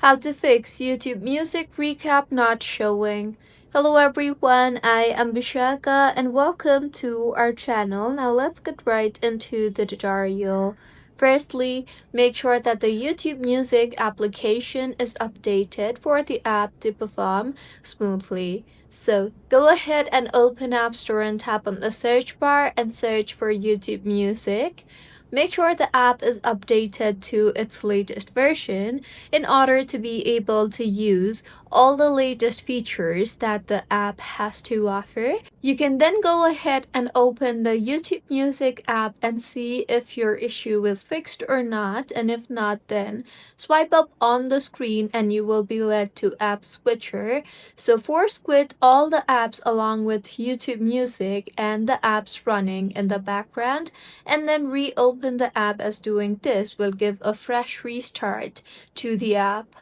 How to fix YouTube Music Recap not showing. Hello everyone, I am Bishaka and welcome to our channel. Now let's get right into the tutorial. Firstly, make sure that the YouTube Music application is updated for the app to perform smoothly. So go ahead and open App Store and tap on the search bar and search for YouTube Music. Make sure the app is updated to its latest version in order to be able to use all the latest features that the app has to offer. You can then go ahead and open the YouTube Music app and see if your issue is fixed or not, and if not, then swipe up on the screen and you will be led to App Switcher. So force quit all the apps along with YouTube Music and the apps running in the background, and then reopen the app, as doing this will give a fresh restart to the app.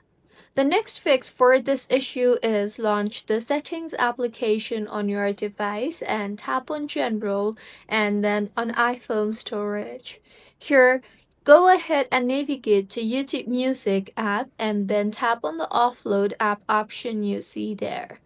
The next fix for this issue is launch the settings application on your device and tap on general and then on iPhone storage. Here, go ahead and navigate to YouTube Music app and then tap on the offload app option you see there.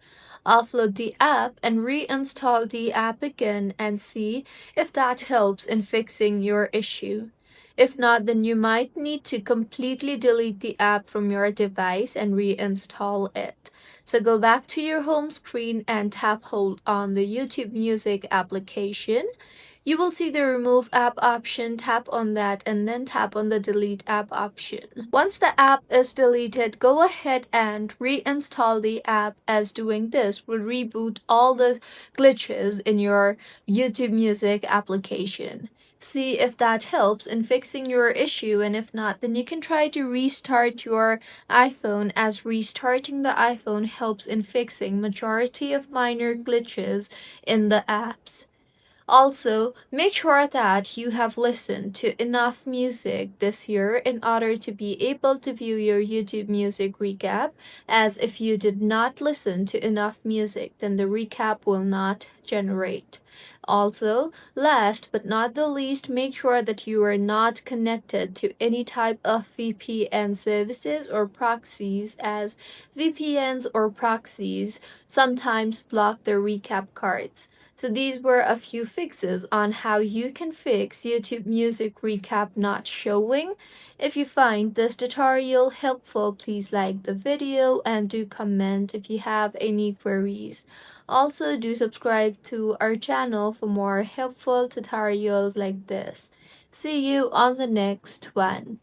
Offload the app and reinstall the app again and see if that helps in fixing your issue. If not, then you might need to completely delete the app from your device and reinstall it. So go back to your home screen and tap hold on the YouTube Music application. You will see the remove app option, tap on that and then tap on the delete app option. Once the app is deleted, go ahead and reinstall the app, as doing this will reboot all the glitches in your YouTube Music application. See if that helps in fixing your issue, and if not, then you can try to restart your iPhone, as restarting the iPhone helps in fixing majority of minor glitches in the apps. Also, make sure that you have listened to enough music this year in order to be able to view your YouTube Music recap, as if you did not listen to enough music, then the recap will not generate. Also, last but not the least, make sure that you are not connected to any type of VPN services or proxies, as VPNs or proxies sometimes block the recap cards. So these were a few fixes on how you can fix YouTube Music Recap not showing. If you find this tutorial helpful, please like the video and do comment if you have any queries. Also, do subscribe to our channel for more helpful tutorials like this. See you on the next one.